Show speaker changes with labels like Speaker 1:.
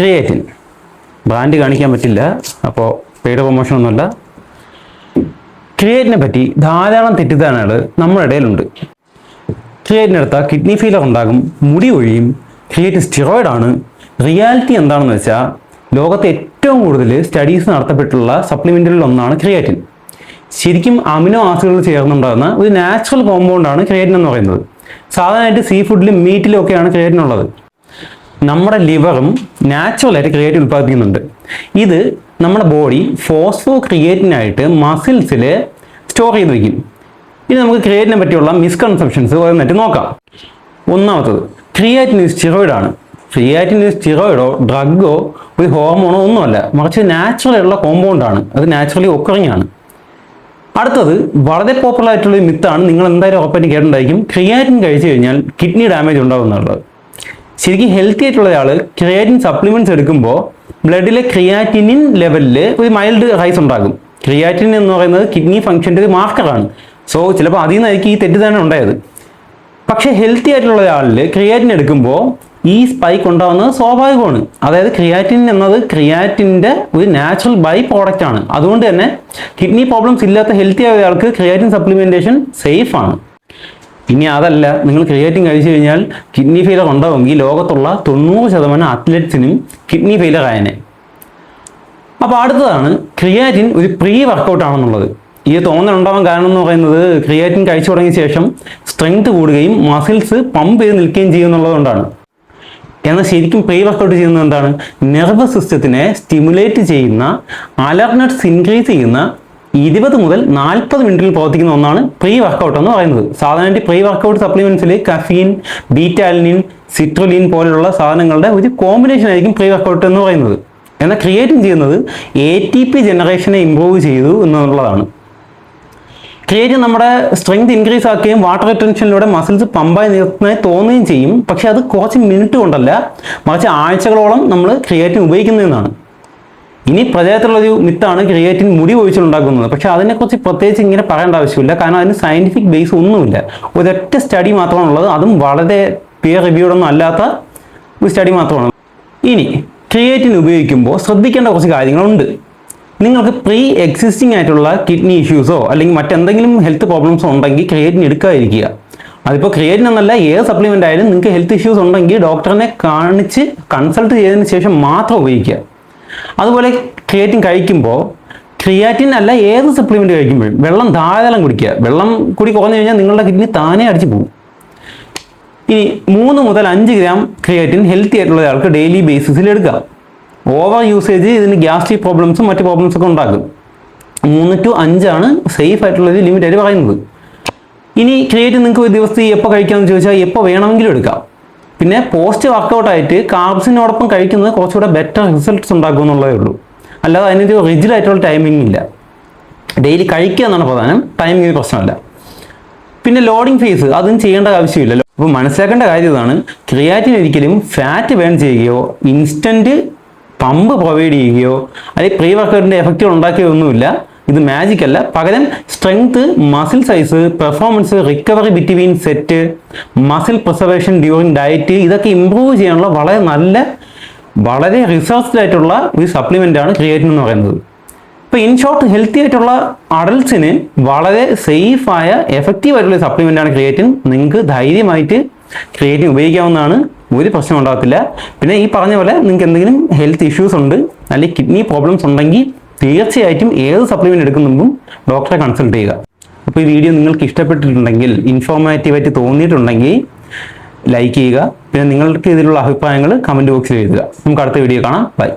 Speaker 1: Creatine. Brand കാണിക്കാൻ പറ്റില്ല, അപ്പോൾ പെയ്ഡ് പ്രൊമോഷൻ ഒന്നുമല്ല. ക്രിയേറ്റിനെ പറ്റി ധാരാളം തെറ്റിദ്ധാരണകൾ നമ്മുടെ ഇടയിലുണ്ട്. ക്രിയേറ്റിൻ എടുത്താൽ കിഡ്നി ഫെയിലർ ഉണ്ടാകും, മുടി ഒഴിയും, ക്രിയേറ്റിൻ സ്റ്റിറോയിഡാണ്. റിയാലിറ്റി എന്താണെന്ന് വെച്ചാൽ ലോകത്തെ ഏറ്റവും കൂടുതൽ സ്റ്റഡീസ് നടത്തപ്പെട്ടുള്ള സപ്ലിമെൻറ്റുകളിൽ ഒന്നാണ് ക്രിയേറ്റിൻ. ശരിക്കും അമിനോ ആസിഡുകൾ ചേർന്നുണ്ടാകുന്ന ഒരു നാച്ചുറൽ കോമ്പൗണ്ടാണ് ക്രിയേറ്റിൻ എന്ന് പറയുന്നത്. സാധാരണയായിട്ട് സീ ഫുഡിലും മീറ്റിലും ഒക്കെയാണ് ക്രിയേറ്റിൻ ഉള്ളത്. നമ്മുടെ ലിവറും നാച്ചുറലായിട്ട് ക്രിയേറ്റിൻ ഉൽപ്പാദിപ്പിക്കുന്നുണ്ട്. ഇത് നമ്മുടെ ബോഡി ഫോസ്ഫോ ക്രിയേറ്റിനായിട്ട് മസിൽസിൽ സ്റ്റോർ ചെയ്ത് വയ്ക്കും. ഇനി നമുക്ക് ക്രിയേറ്റിനെ പറ്റിയുള്ള മിസ്കൺസെപ്ഷൻസ് ഓരോന്നായിട്ട് നോക്കാം. ഒന്നാമത്തത്, ക്രിയേറ്റിൻ സ്റ്റിറോയിഡാണ്. ക്രിയേറ്റിൻ സ്റ്റിറോയിഡോ ഡ്രഗോ ഒരു ഹോർമോണോ ഒന്നുമല്ല, മറിച്ച് നാച്ചുറൽ ആയിട്ടുള്ള കോമ്പൗണ്ടാണ്. അത് നാച്ചുറലി ഒക്കറിങ് ആണ്. അടുത്തത്, വളരെ പോപ്പുലർ ആയിട്ടുള്ള ഒരു മിത്താണ്, നിങ്ങൾ എന്തായാലും ഉറപ്പായിട്ട് കേട്ടിട്ടുണ്ടായിരിക്കും, ക്രിയേറ്റിൻ കഴിച്ചു കഴിഞ്ഞാൽ കിഡ്നി ഡാമേജ് ഉണ്ടാവും എന്നുള്ളത്. ശരിക്കും ഹെൽത്തി ആയിട്ടുള്ള ആൾ ക്രിയേറ്റിൻ സപ്ലിമെന്റ്സ് എടുക്കുമ്പോൾ ബ്ലഡിലെ ക്രിയാറ്റിനിൻ ലെവലിൽ ഒരു മൈൽഡ് റൈസ് ഉണ്ടാകും. ക്രിയാറ്റിൻ എന്ന് പറയുന്നത് കിഡ്നി ഫംഗ്ഷൻ്റെ ഒരു മാർക്കറാണ്. സോ ചിലപ്പോൾ അതിൽ നിന്നായിരിക്കും ഈ തെറ്റിദ്ധാരണ ഉണ്ടായത്. പക്ഷേ ഹെൽത്തി ആയിട്ടുള്ള ഒരാളിൽ ക്രിയാറ്റിൻ എടുക്കുമ്പോൾ ഈ സ്പൈക്ക് ഉണ്ടാകുന്നത് സ്വാഭാവികമാണ്. അതായത് ക്രിയാറ്റിൻ എന്നത് ക്രിയാറ്റിൻ്റെ ഒരു നാച്ചുറൽ ബൈ പ്രോഡക്റ്റ് ആണ്. അതുകൊണ്ട് തന്നെ കിഡ്നി പ്രോബ്ലംസ് ഇല്ലാത്ത ഹെൽത്തി ആയ ഒരാൾക്ക് ക്രിയാറ്റിൻ സപ്ലിമെൻറ്റേഷൻ സേഫ് ആണ്. ഇനി അതല്ല, നിങ്ങൾ ക്രിയാറ്റിൻ കഴിച്ചു കഴിഞ്ഞാൽ കിഡ്നി ഫെയിലർ ഉണ്ടാവുമെങ്കിൽ ലോകത്തുള്ള 90% അത്ലറ്റ്സിനും കിഡ്നി ഫെയിലർ ആയനെ. അപ്പോൾ അടുത്തതാണ്, ക്രിയാറ്റിൻ ഒരു പ്രീ വർക്കൗട്ട് ആണെന്നുള്ളത്. ഈ തോന്നലുണ്ടാവാൻ കാരണം എന്ന് പറയുന്നത് ക്രിയാറ്റിൻ കഴിച്ചു തുടങ്ങിയ ശേഷം സ്ട്രെങ്ത് കൂടുകയും മസിൽസ് പമ്പ് ചെയ്ത് നിൽക്കുകയും ചെയ്യുന്നുള്ളതുകൊണ്ടാണ്. എന്നാൽ ശരിക്കും പ്രീ വർക്കൗട്ട് ചെയ്യുന്നത് എന്താണ്? നെർവസ് സിസ്റ്റത്തിനെ സ്റ്റിമുലേറ്റ് ചെയ്യുന്ന, അലർട്ട്നെസ് ഇൻക്രീസ് ചെയ്യുന്ന 20 മുതൽ 40 മിനിറ്റിൽ പ്രവർത്തിക്കുന്ന ഒന്നാണ് പ്രീ വർക്കൗട്ട് എന്ന് പറയുന്നത്. സാധാരണ പ്രീ വർക്കൗട്ട് സപ്ലിമെന്റ്സിൽ കഫീൻ, ബീറ്റാലിനിൻ, സിട്രുലിൻ പോലുള്ള സാധനങ്ങളുടെ ഒരു കോമ്പിനേഷൻ ആയിരിക്കും പ്രീ വർക്കൗട്ട് എന്ന് പറയുന്നത്. എന്നാൽ ക്രിയേറ്റിൻ ചെയ്യുന്നത് ATP ജനറേഷനെ ഇംപ്രൂവ് ചെയ്തു എന്നുള്ളതാണ്. ക്രിയേറ്റിൻ നമ്മുടെ സ്ട്രെങ്ത് ഇൻക്രീസ് ആക്കുകയും വാട്ടർ റിട്ടൻഷനിലൂടെ മസിൽസ് പമ്പായി നിർത്തുന്നതായി തോന്നുകയും ചെയ്യും. പക്ഷെ അത് കുറച്ച് മിനിറ്റ് കൊണ്ടല്ല, മറിച്ച് ആഴ്ചകളോളം നമ്മൾ ക്രിയേറ്റിൻ ഉപയോഗിക്കുന്നതെന്നാണ്. ഇനി പ്രചാരത്തിലുള്ളൊരു മിത്താണ് ക്രിയേറ്റിൻ മുടി ഒഴിച്ചിലുണ്ടാക്കുന്നത്. പക്ഷെ അതിനെക്കുറിച്ച് പ്രത്യേകിച്ച് ഇങ്ങനെ പറയേണ്ട ആവശ്യമില്ല, കാരണം അതിന് സയൻറ്റിഫിക് ബേസ് ഒന്നുമില്ല. ഒരൊറ്റ സ്റ്റഡി മാത്രമാണുള്ളത്, അതും വളരെ പിയർ റിവ്യൂഡൊന്നും അല്ലാത്ത ഒരു സ്റ്റഡി മാത്രമാണ്. ഇനി ക്രിയേറ്റിൻ ഉപയോഗിക്കുമ്പോൾ ശ്രദ്ധിക്കേണ്ട കുറച്ച് കാര്യങ്ങളുണ്ട്. നിങ്ങൾക്ക് പ്രീ എക്സിസ്റ്റിംഗ് ആയിട്ടുള്ള കിഡ്നി ഇഷ്യൂസോ അല്ലെങ്കിൽ മറ്റെന്തെങ്കിലും ഹെൽത്ത് പ്രോബ്ലംസോ ഉണ്ടെങ്കിൽ ക്രിയേറ്റിൻ എടുക്കാതിരിക്കുക. അതിപ്പോൾ ക്രിയേറ്റിൻ എന്നല്ല, ഏത് സപ്ലിമെൻ്റ് ആയാലും നിങ്ങൾക്ക് ഹെൽത്ത് ഇഷ്യൂസ് ഉണ്ടെങ്കിൽ ഡോക്ടറിനെ കാണിച്ച് കൺസൾട്ട് ചെയ്തതിന് ശേഷം മാത്രം ഉപയോഗിക്കുക. അതുപോലെ ക്രിയേറ്റിൻ കഴിക്കുമ്പോൾ ക്രിയാറ്റിൻ അല്ല ഏത് സപ്ലിമെൻ്റ് കഴിക്കുമ്പോഴും വെള്ളം ധാരാളം കുടിക്കുക. വെള്ളം കൂടി കുറഞ്ഞു കഴിഞ്ഞാൽ നിങ്ങളുടെ കിഡ്നി താനേ അടിച്ചു പോകും. ഇനി 3 മുതൽ 5 ഗ്രാം ക്രിയാറ്റിൻ ഹെൽത്തി ആയിട്ടുള്ള ഒരാൾക്ക് ഡെയിലി ബേസിസിൽ എടുക്കാം. ഓവർ യൂസേജ് ഇതിന് ഗ്യാസ്ട്രിക് പ്രോബ്ലംസും മറ്റ് പ്രോബ്ലംസൊക്കെ ഉണ്ടാക്കും. 3 to 5 ആണ് സേഫ് ആയിട്ടുള്ളൊരു ലിമിറ്റായിട്ട് പറയുന്നത്. ഇനി ക്രിയേറ്റിൻ നിങ്ങൾക്ക് ഒരു ദിവസത്തിൽ എപ്പോൾ കഴിക്കാമെന്ന് ചോദിച്ചാൽ എപ്പോൾ വേണമെങ്കിലും എടുക്കാം. പിന്നെ പോസ്റ്റ് വർക്കൗട്ടായിട്ട് കാർബ്സിനോടൊപ്പം കഴിക്കുന്നത് കുറച്ചുകൂടെ ബെറ്റർ റിസൾട്ട്സ് ഉണ്ടാക്കും എന്നുള്ളതേ ഉള്ളൂ. അല്ലാതെ അതിനൊരു റിജിഡ് ആയിട്ടുള്ള ടൈമിംഗ് ഇല്ല. ഡെയിലി കഴിക്കുക എന്നാണ് പ്രധാനം, ടൈമിങ്ങിന് പ്രശ്നമല്ല. പിന്നെ ലോഡിംഗ് ഫേസ് അതും ചെയ്യേണ്ട ആവശ്യമില്ലല്ലോ. അപ്പോൾ മനസ്സിലാക്കേണ്ട കാര്യം ഇതാണ്, ക്രിയാറ്റിൻ ഒരിക്കലും ഫാറ്റ് ബേൺ ചെയ്യുകയോ ഇൻസ്റ്റൻറ്റ് പമ്പ് പ്രൊവൈഡ് ചെയ്യുകയോ അല്ലെങ്കിൽ പ്രീ വർക്കൗട്ടിൻ്റെ എഫക്റ്റുകൾ ഉണ്ടാക്കുകയൊന്നുമില്ല. ഇത് മാജിക് അല്ല. പകരം strength, muscle size, performance, recovery between set, muscle preservation during diet, ഇതൊക്കെ ഇമ്പ്രൂവ് ചെയ്യാനുള്ള വളരെ റിസർച്ച്ഡ് ആയിട്ടുള്ള ഒരു സപ്ലിമെൻ്റാണ് ക്രിയേറ്റിൻ എന്ന് പറയുന്നത്. ഇപ്പോൾ ഇൻ ഷോർട്ട്, ഹെൽത്തി ആയിട്ടുള്ള അഡൽട്ട്സിന് വളരെ സേഫായ എഫക്റ്റീവ് ആയിട്ടുള്ള സപ്ലിമെൻ്റാണ് ക്രിയേറ്റിൻ. നിങ്ങൾക്ക് ധൈര്യമായിട്ട് ക്രിയേറ്റിൻ ഉപയോഗിക്കാവുന്നതാണ്, ഒരു പ്രശ്നം ഉണ്ടാകത്തില്ല. പിന്നെ ഈ പറഞ്ഞ പോലെ നിങ്ങൾക്ക് എന്തെങ്കിലും ഹെൽത്ത് ഇഷ്യൂസ് ഉണ്ട് അല്ലെങ്കിൽ കിഡ്നി പ്രോബ്ലംസ് ഉണ്ടെങ്കിൽ തീർച്ചയായിട്ടും ഏത് സപ്ലിമെൻ്റ് എടുക്കുന്നതും ഡോക്ടറെ കൺസൾട്ട് ചെയ്യുക. അപ്പോൾ ഈ വീഡിയോ നിങ്ങൾക്ക് ഇഷ്ടപ്പെട്ടിട്ടുണ്ടെങ്കിൽ, ഇൻഫോർമേറ്റീവായിട്ട് തോന്നിയിട്ടുണ്ടെങ്കിൽ ലൈക്ക് ചെയ്യുക. പിന്നെ നിങ്ങൾക്ക് ഇതിലുള്ള അഭിപ്രായങ്ങൾ കമൻറ്റ് ബോക്സിൽ എഴുതുക. നമുക്ക് അടുത്ത വീഡിയോ കാണാം. ബൈ.